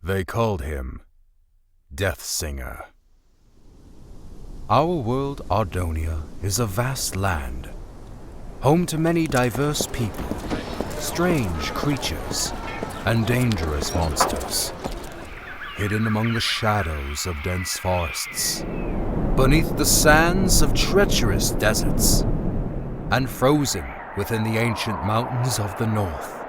They called him Deathsinger. Our world, Ardonia, is a vast land, home to many diverse people, strange creatures, and dangerous monsters, hidden among the shadows of dense forests, beneath the sands of treacherous deserts, and frozen within the ancient mountains of the north,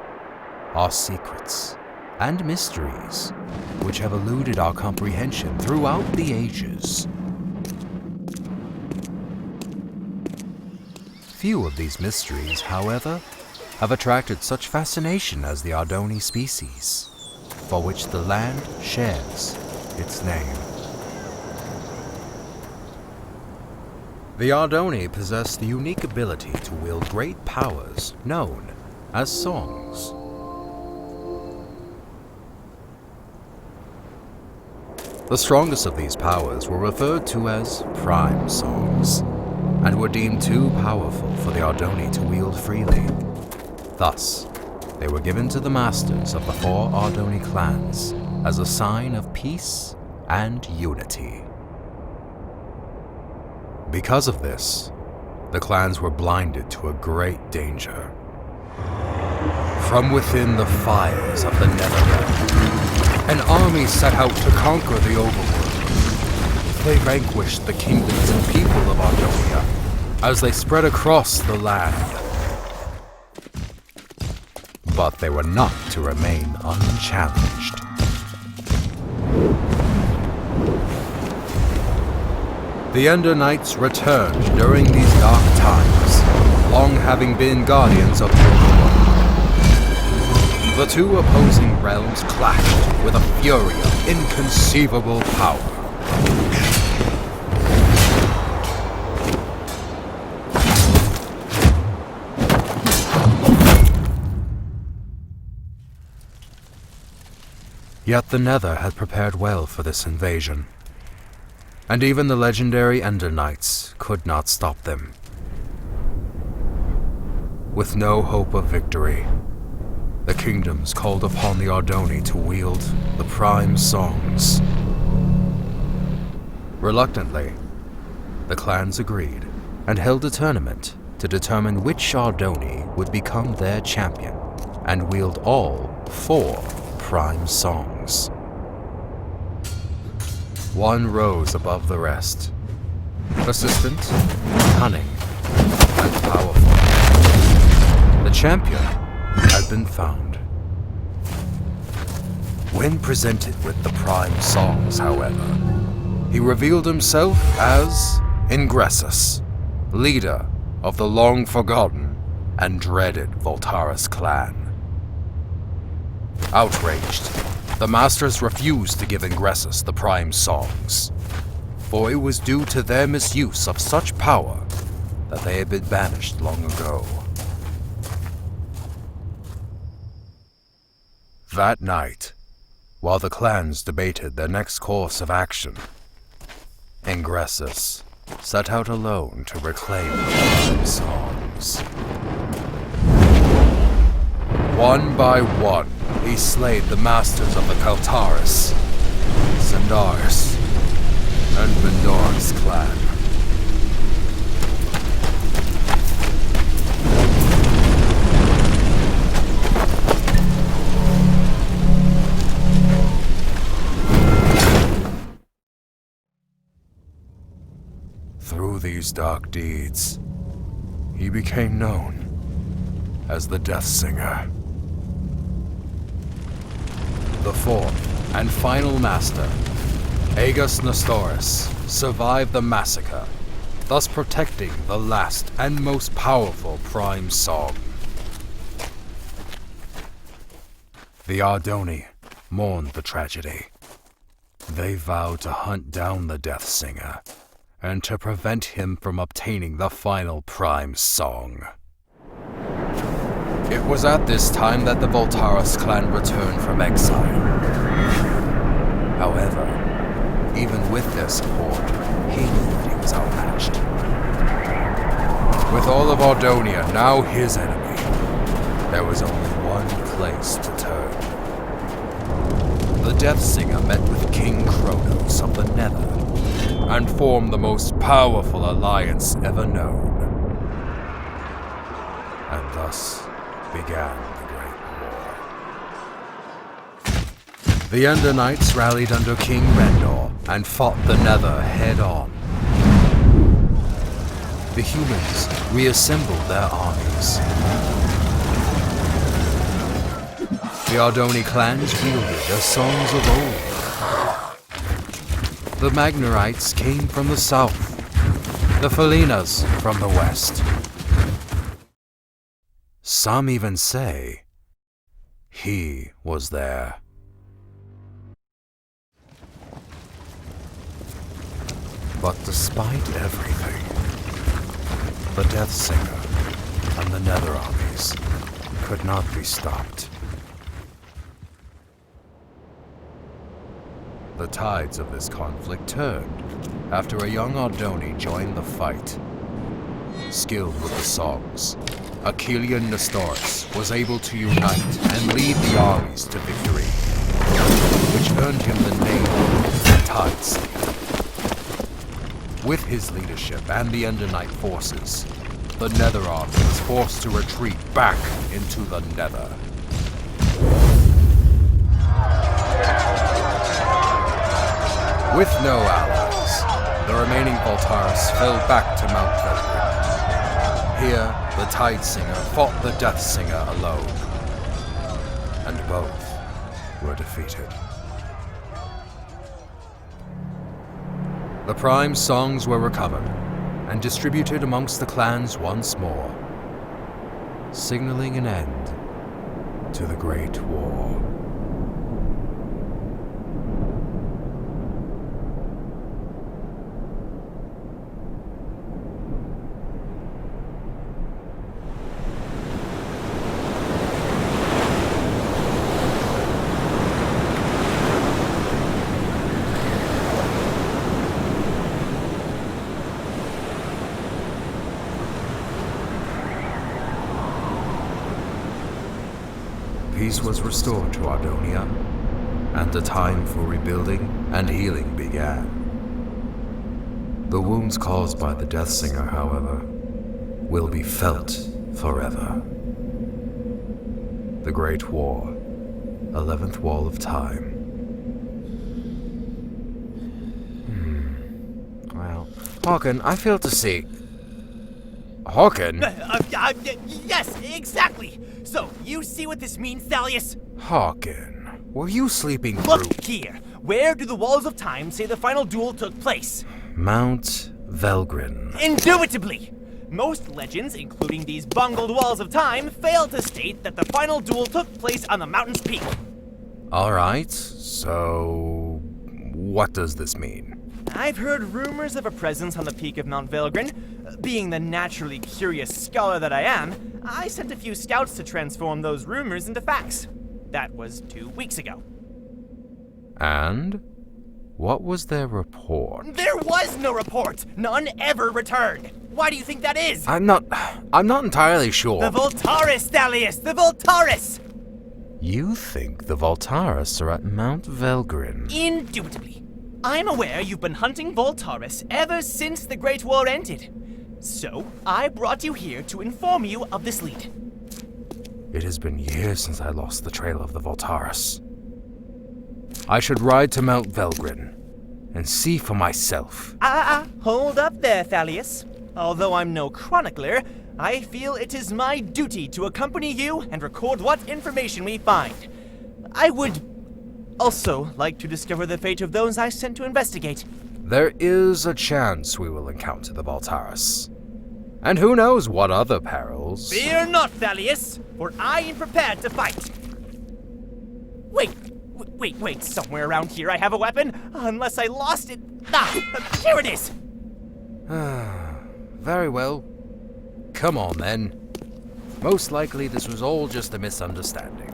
are secrets and mysteries which have eluded our comprehension throughout the ages. Few of these mysteries, however, have attracted such fascination as the Ardoni species, for which the land shares its name. The Ardoni possess the unique ability to wield great powers known as songs. The strongest of these powers were referred to as prime songs, and were deemed too powerful for the Ardoni to wield freely. Thus, they were given to the masters of the 4 Ardoni clans as a sign of peace and unity. Because of this, the clans were blinded to a great danger. From within the fires of the Netherrealm, an army set out to conquer the overworld. They vanquished the kingdoms and people of Ardonia as they spread across the land. But they were not to remain unchallenged. The Ender Knights returned during these dark times, long having been guardians of the overworld. The 2 opposing realms clashed with a fury of inconceivable power. Yet the Nether had prepared well for this invasion, and even the legendary Ender Knights could not stop them. With no hope of victory, the kingdoms called upon the Ardoni to wield the prime songs. Reluctantly, the clans agreed and held a tournament to determine which Ardoni would become their champion and wield all 4 prime songs. One rose above the rest, persistent, cunning, and powerful. The champion had been found. When presented with the prime songs, however, he revealed himself as Ingressus, leader of the long-forgotten and dreaded Voltaris clan. Outraged, the masters refused to give Ingressus the prime songs, for it was due to their misuse of such power that they had been banished long ago. That night, while the clans debated their next course of action, Ingressus set out alone to reclaim the prime songs. One by one, he slayed the masters of the Kaltaris, Sandars, and Bendora's clan. Through these dark deeds, he became known as the Deathsinger. The 4th and final master, Aegis Nestoris, survived the massacre, thus protecting the last and most powerful prime song. The Ardoni mourned the tragedy. They vowed to hunt down the Deathsinger and to prevent him from obtaining the final prime song. It was at this time that the Voltaris clan returned from exile. However, even with their support, he knew that he was outmatched. With all of Ardonia now his enemy, there was only one place to turn. the Death Singer met with King Kronos of the Nether and formed the most powerful alliance ever known. And thus began the Great War. The Ender Knights rallied under King Rendor and fought the Nether head-on. The humans reassembled their armies. The Ardoni clans wielded their songs of old. The Magnarites came from the south, the Felinas from the west. Some even say he was there. But despite everything, the Death Singer and the Nether armies could not be stopped. The tides of this conflict turned after a young Ardoni joined the fight. Skilled with the songs, Achillean Nestoris was able to unite and lead the armies to victory, which earned him the name of Tidesinger. With his leadership and the Ender Knight forces, the Nether army was forced to retreat back into the Nether. With no allies, the remaining Voltaris fell back to Mount Velgrin. Here, the Tidesinger fought the Death Singer alone, and both were defeated. The Prime songs were recovered and distributed amongst the clans once more, signaling an end to the Great War. Peace was restored to Ardonia, and the time for rebuilding and healing began. The wounds caused by the Death Singer, however, will be felt forever. The Great War, 11th Wall of Time. Well, Hawken, I fail to see... Hawken? Yes, exactly! So, you see what this means, Thalius? Hawken, were you sleeping through... Look here! Where do the Walls of Time say the final duel took place? Mount Velgrin. Indubitably! Most legends, including these bungled Walls of Time, fail to state that the final duel took place on the mountain's peak. Alright, so... what does this mean? I've heard rumors of a presence on the peak of Mount Velgrin. Being the naturally curious scholar that I am, I sent a few scouts to transform those rumors into facts. That was 2 weeks ago. And? What was their report? There was no report! None ever returned! Why do you think that is? I'm not entirely sure. The Voltaris, Thalius! The Voltaris! You think the Voltaris are at Mount Velgrin? Indubitably. I'm aware you've been hunting Voltaris ever since the Great War ended. So, I brought you here to inform you of this lead. It has been years since I lost the trail of the Voltaris. I should ride to Mount Velgrin and see for myself. Hold up there, Thalius. Although I'm no chronicler, I feel it is my duty to accompany you and record what information we find. I would also like to discover the fate of those I sent to investigate. There is a chance we will encounter the Voltaris. And who knows what other perils... Fear not, Thalius, for I am prepared to fight. Wait, somewhere around here I have a weapon, unless I lost it. Here it is! Very well. Come on, then. Most likely this was all just a misunderstanding.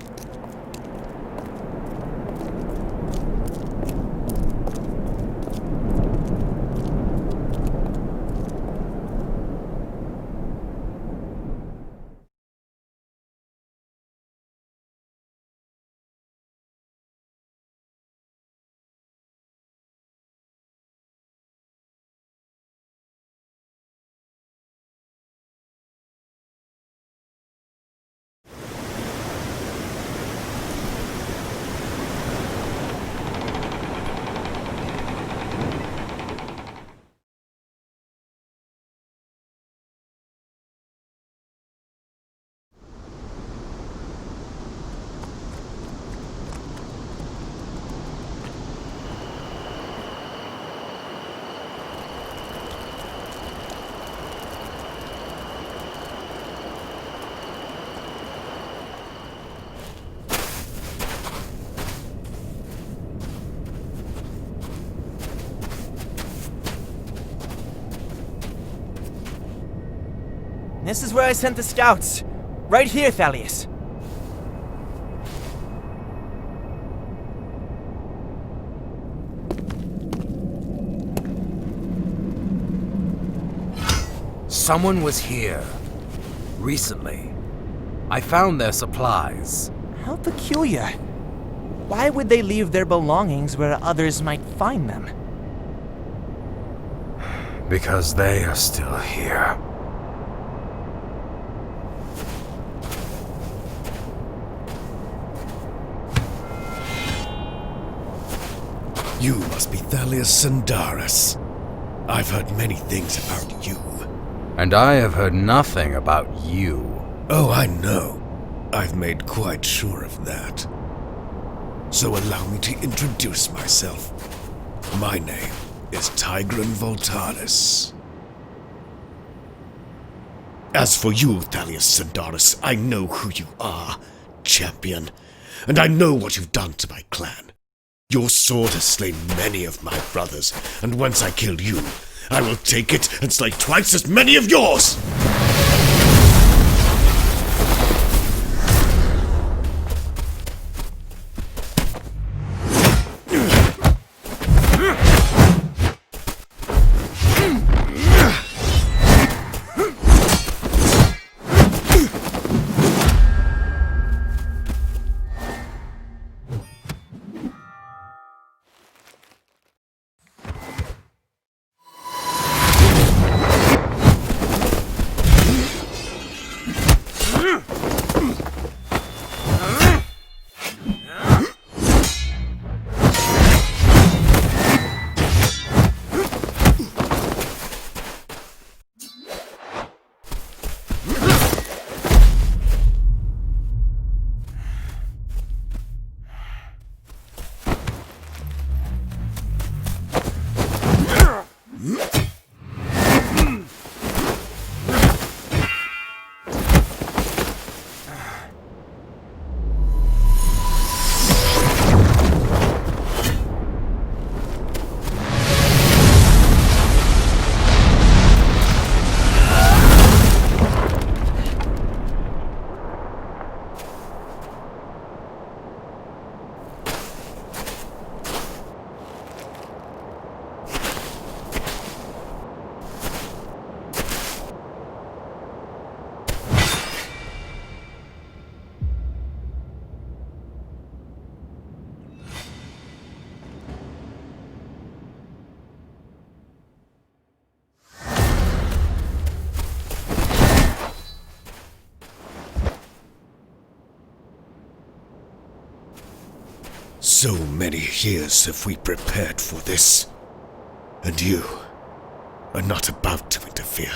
This is where I sent the scouts. Right here, Thalius. Someone was here. Recently. I found their supplies. How peculiar. Why would they leave their belongings where others might find them? Because they are still here. You must be Thalius Sindaris. I've heard many things about you. And I have heard nothing about you. Oh, I know. I've made quite sure of that. So allow me to introduce myself. My name is Tigran Voltalis. As for you, Thalius Sindaris, I know who you are, champion, and I know what you've done to my clan. Your sword has slain many of my brothers, and once I kill you, I will take it and slay twice as many of yours! So many years have we prepared for this, and you are not about to interfere.